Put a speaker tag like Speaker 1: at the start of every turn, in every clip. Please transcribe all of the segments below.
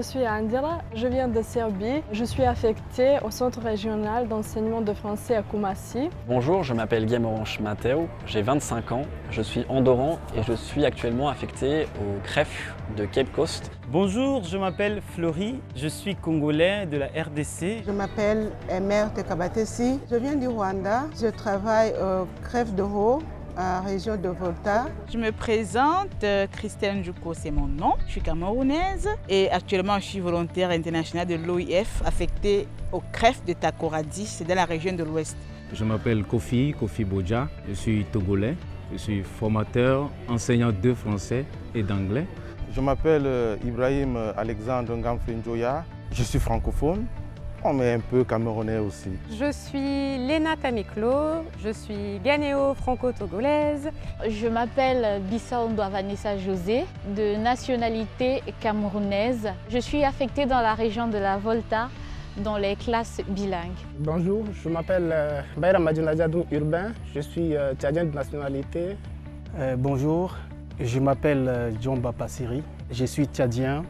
Speaker 1: suis Andira, je viens de Serbie. Je suis affectée au Centre régional d'enseignement de français à Kumasi.
Speaker 2: Bonjour, je m'appelle Guillaume Orange Mateo, j'ai 25 ans, je suis andorran et je suis actuellement affecté au CREF de Cape Coast.
Speaker 3: Bonjour, je m'appelle Florie, je suis congolais de la RDC.
Speaker 4: Je m'appelle Emer Tekabatesi, je viens du Rwanda, je travaille au CREF de Ho, à la région de Volta.
Speaker 5: Je me présente, Christelle Njouko, c'est mon nom. Je suis camerounaise et actuellement je suis volontaire internationale de l'OIF affectée au CREF de Takoradi, c'est dans la région de l'Ouest.
Speaker 6: Je m'appelle Kofi Bodja, je suis togolais, je suis formateur, enseignant de français et d'anglais.
Speaker 7: Je m'appelle Ibrahim Alexandre Ngamfrinjoya, je suis francophone. On est un peu camerounais aussi.
Speaker 8: Je suis Léna Tamiklo, je suis ghanéo-franco-togolaise.
Speaker 9: Je m'appelle Bissaondo Vanessa José, de nationalité camerounaise. Je suis affectée dans la région de la Volta, dans les classes bilingues.
Speaker 10: Bonjour, je m'appelle Bayram Madjounadiadoum Urbain, je suis tchadien de nationalité.
Speaker 11: Bonjour, je m'appelle Djomba Passiri, je suis tchadien.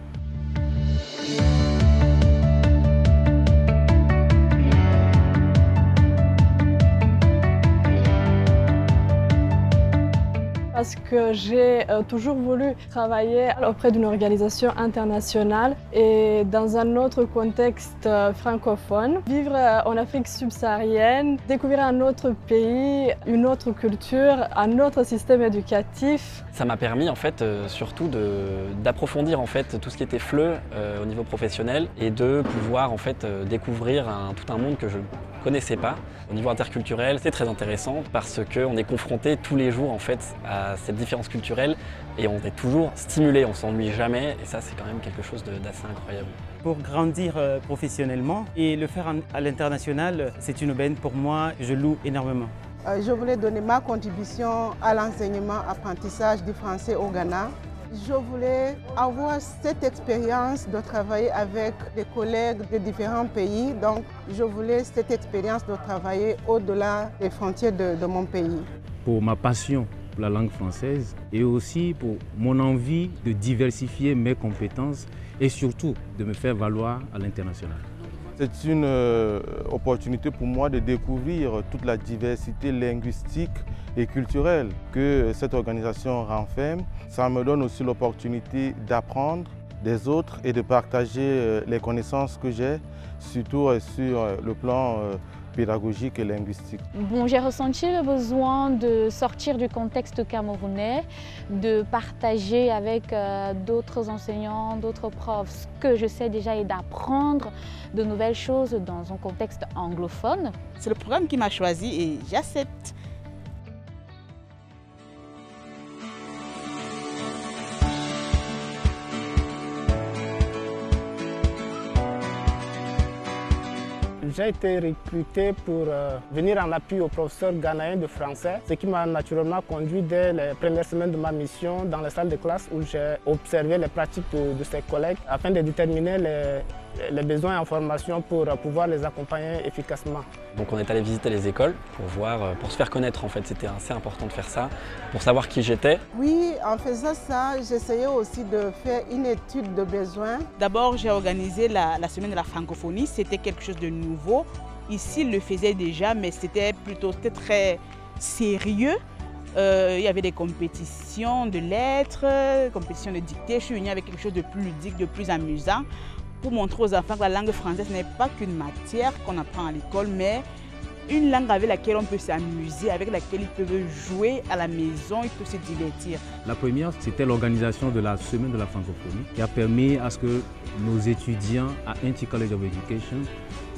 Speaker 1: Parce que j'ai toujours voulu travailler auprès d'une organisation internationale et dans un autre contexte francophone. Vivre en Afrique subsaharienne, découvrir un autre pays, une autre culture, un autre système éducatif.
Speaker 2: Ça m'a permis en fait surtout d'approfondir en fait tout ce qui était FLE au niveau professionnel et de pouvoir en fait découvrir tout un monde que je ne connaissais pas. Au niveau interculturel, c'est très intéressant parce qu'on est confronté tous les jours en fait à cette différence culturelle et on est toujours stimulé, on ne s'ennuie jamais et ça c'est quand même quelque chose d'assez incroyable.
Speaker 3: Pour grandir professionnellement et le faire à l'international, c'est une aubaine pour moi, je loue énormément.
Speaker 4: Je voulais donner ma contribution à l'enseignement-apprentissage du français au Ghana. Je voulais avoir cette expérience de travailler avec des collègues de différents pays. Donc, je voulais cette expérience de travailler au-delà des frontières de mon pays.
Speaker 6: Pour ma passion pour la langue française et aussi pour mon envie de diversifier mes compétences et surtout de me faire valoir à l'international.
Speaker 7: C'est une opportunité pour moi de découvrir toute la diversité linguistique et culturelle que cette organisation renferme. Ça me donne aussi l'opportunité d'apprendre des autres et de partager les connaissances que j'ai, surtout sur le plan pédagogique et linguistique.
Speaker 9: Bon, j'ai ressenti le besoin de sortir du contexte camerounais, de partager avec d'autres enseignants, d'autres profs ce que je sais déjà et d'apprendre de nouvelles choses dans un contexte anglophone.
Speaker 5: C'est le programme qui m'a choisi et j'accepte.
Speaker 10: J'ai été recruté pour venir en appui aux professeurs ghanéens de français, ce qui m'a naturellement conduit dès les premières semaines de ma mission dans les salles de classe où j'ai observé les pratiques de ses collègues afin de déterminer les besoins en formation pour pouvoir les accompagner efficacement.
Speaker 2: Donc on est allé visiter les écoles pour se faire connaître en fait, c'était assez important de faire ça, pour savoir qui j'étais.
Speaker 4: Oui, en faisant ça, j'essayais aussi de faire une étude de besoins.
Speaker 5: D'abord, j'ai organisé la semaine de la francophonie, c'était quelque chose de nouveau. Ici, ils le faisaient déjà, mais c'était très sérieux. Il y avait des compétitions de lettres, compétitions de dictée. Je suis venue avec quelque chose de plus ludique, de plus amusant, pour montrer aux enfants que la langue française n'est pas qu'une matière qu'on apprend à l'école, mais une langue avec laquelle on peut s'amuser, avec laquelle ils peuvent jouer à la maison, ils peuvent se divertir.
Speaker 6: La première, c'était l'organisation de la semaine de la francophonie qui a permis à ce que nos étudiants à Inti College of Education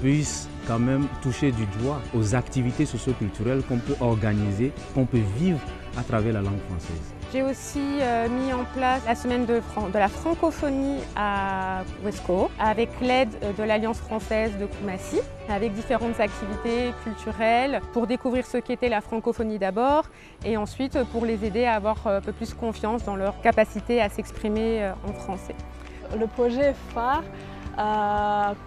Speaker 6: puissent quand même toucher du doigt aux activités socio-culturelles qu'on peut organiser, qu'on peut vivre à travers la langue française.
Speaker 8: J'ai aussi mis en place la semaine de la francophonie à Wesco avec l'aide de l'Alliance française de Kumasi, avec différentes activités culturelles pour découvrir ce qu'était la francophonie d'abord et ensuite pour les aider à avoir un peu plus confiance dans leur capacité à s'exprimer en français.
Speaker 1: Le projet phare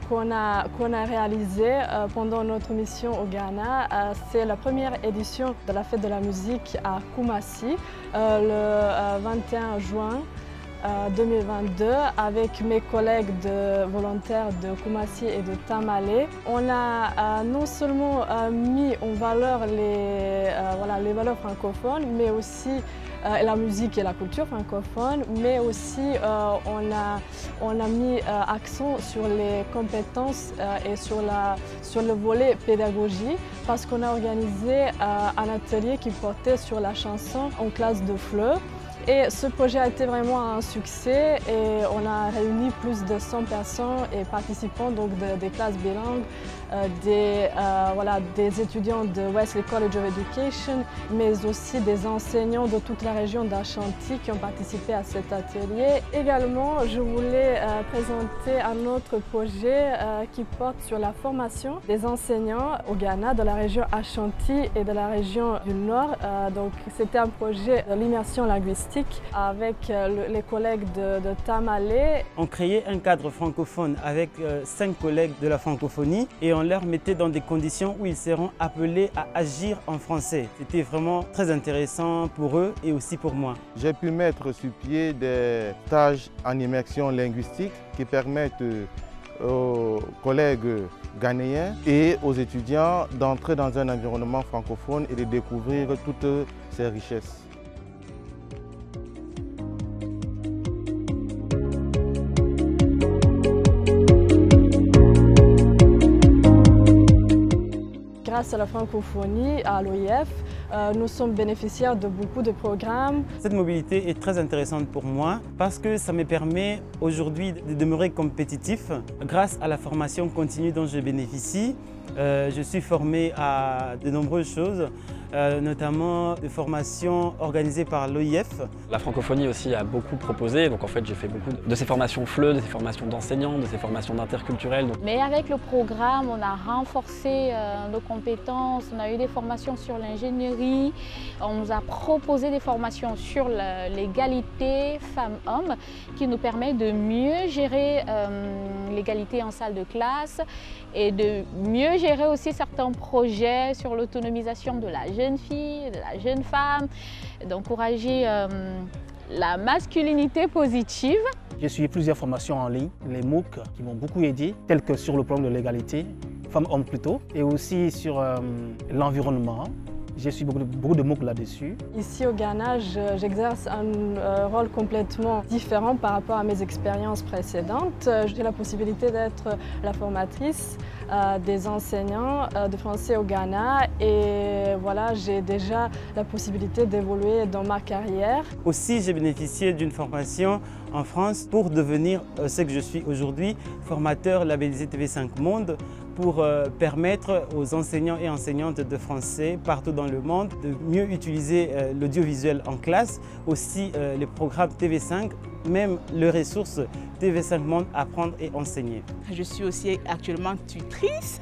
Speaker 1: qu'on a réalisé pendant notre mission au Ghana, c'est la première édition de la fête de la musique à Kumasi le 21 juin 2022 avec mes collègues volontaires de Koumassi et de Tamale. On a non seulement mis en valeur les valeurs francophones, mais aussi la musique et la culture francophone, mais aussi on a mis accent sur les compétences et sur le volet pédagogie, parce qu'on a organisé un atelier qui portait sur la chanson en classe de FLE. Et ce projet a été vraiment un succès et on a réuni plus de 100 personnes et participants donc des classes bilingues, des étudiants de Wesley College of Education, mais aussi des enseignants de toute la région d'Ashanti qui ont participé à cet atelier. Également, je voulais présenter un autre projet qui porte sur la formation des enseignants au Ghana, de la région Ashanti et de la région du Nord. Donc, c'était un projet de l'immersion linguistique avec les collègues de Tamale.
Speaker 3: On créait un cadre francophone avec 5 collègues de la francophonie et on leur mettait dans des conditions où ils seront appelés à agir en français. C'était vraiment très intéressant pour eux et aussi pour moi.
Speaker 7: J'ai pu mettre sur pied des stages en immersion linguistique qui permettent aux collègues ghanéens et aux étudiants d'entrer dans un environnement francophone et de découvrir toutes ses richesses.
Speaker 1: Grâce à la francophonie, à l'OIF, nous sommes bénéficiaires de beaucoup de programmes.
Speaker 3: Cette mobilité est très intéressante pour moi parce que ça me permet aujourd'hui de demeurer compétitif grâce à la formation continue dont je bénéficie. Je suis formé à de nombreuses choses, notamment des formations organisées par l'OIF.
Speaker 2: La francophonie aussi a beaucoup proposé, donc en fait j'ai fait beaucoup de ces formations FLE, de ces formations d'enseignants, de ces formations d'interculturels.
Speaker 9: Mais avec le programme, on a renforcé nos compétences, on a eu des formations sur l'ingénierie, on nous a proposé des formations sur l'égalité femmes-hommes qui nous permet de mieux gérer l'égalité en salle de classe et de mieux gérer aussi certains projets sur l'autonomisation de la jeune fille, de la jeune femme, d'encourager la masculinité positive.
Speaker 11: J'ai suivi plusieurs formations en ligne, les MOOC qui m'ont beaucoup aidé, telles que sur le problème de l'égalité, femmes-hommes plutôt, et aussi sur l'environnement. J'ai suivi beaucoup de MOOC là-dessus.
Speaker 1: Ici au Ghana, j'exerce un rôle complètement différent par rapport à mes expériences précédentes. J'ai la possibilité d'être la formatrice des enseignants de français au Ghana et voilà, j'ai déjà la possibilité d'évoluer dans ma carrière.
Speaker 3: Aussi, j'ai bénéficié d'une formation en France pour devenir ce que je suis aujourd'hui, formateur labellisé TV5 Monde, pour permettre aux enseignants et enseignantes de français partout dans le monde de mieux utiliser l'audiovisuel en classe, aussi les programmes TV5, même les ressources TV5 Monde Apprendre et Enseigner.
Speaker 5: Je suis aussi actuellement tutrice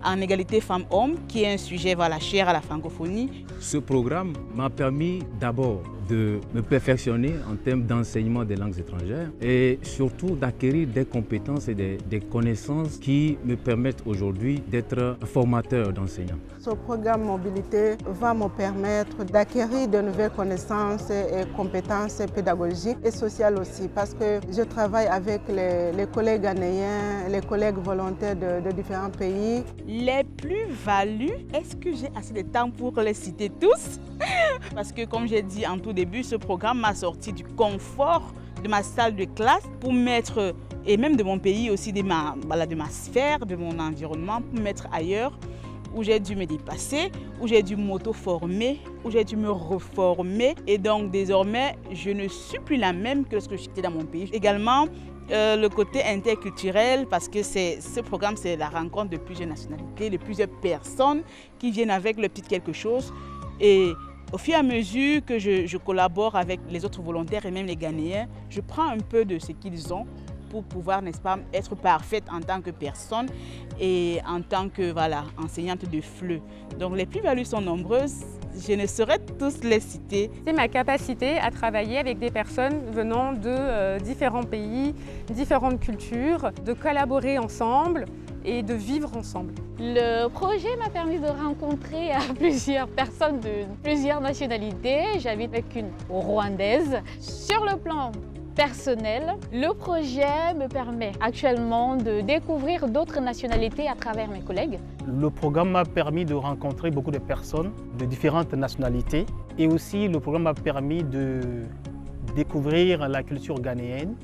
Speaker 5: en égalité femmes-hommes, qui est un sujet cher à la francophonie.
Speaker 6: Ce programme m'a permis d'abord de me perfectionner en termes d'enseignement des langues étrangères et surtout d'acquérir des compétences et des connaissances qui me permettent aujourd'hui d'être formateur d'enseignants.
Speaker 4: Ce programme mobilité va me permettre d'acquérir de nouvelles connaissances et compétences pédagogiques et sociales aussi, parce que je travaille avec les collègues ghanéens, les collègues volontaires de différents pays.
Speaker 5: Les plus-values, est-ce que j'ai assez de temps pour les citer tous? Parce que comme j'ai dit en tout début, ce programme m'a sorti du confort de ma salle de classe pour mettre, et même de mon pays aussi, de ma sphère, de mon environnement, pour mettre ailleurs, où j'ai dû me dépasser, où j'ai dû m'auto-former, où j'ai dû me reformer. Et donc désormais, je ne suis plus la même que lorsque j'étais dans mon pays. Également, le côté interculturel, parce que ce programme, c'est la rencontre de plusieurs nationalités, de plusieurs personnes qui viennent avec leur petit quelque chose. Et au fur et à mesure que je collabore avec les autres volontaires et même les Ghanéens, je prends un peu de ce qu'ils ont pour pouvoir, n'est-ce pas, être parfaite en tant que personne et en tant que enseignante de FLE. Donc les plus-values sont nombreuses, je ne saurais tous les citer.
Speaker 8: C'est ma capacité à travailler avec des personnes venant de différents pays, différentes cultures, de collaborer ensemble et de vivre ensemble.
Speaker 9: Le projet m'a permis de rencontrer plusieurs personnes de plusieurs nationalités. J'habite avec une Rwandaise. Sur le plan personnel. Le projet me permet actuellement de découvrir d'autres nationalités à travers mes collègues.
Speaker 11: Le programme m'a permis de rencontrer beaucoup de personnes de différentes nationalités et aussi le programme m'a permis de découvrir la culture ghanéenne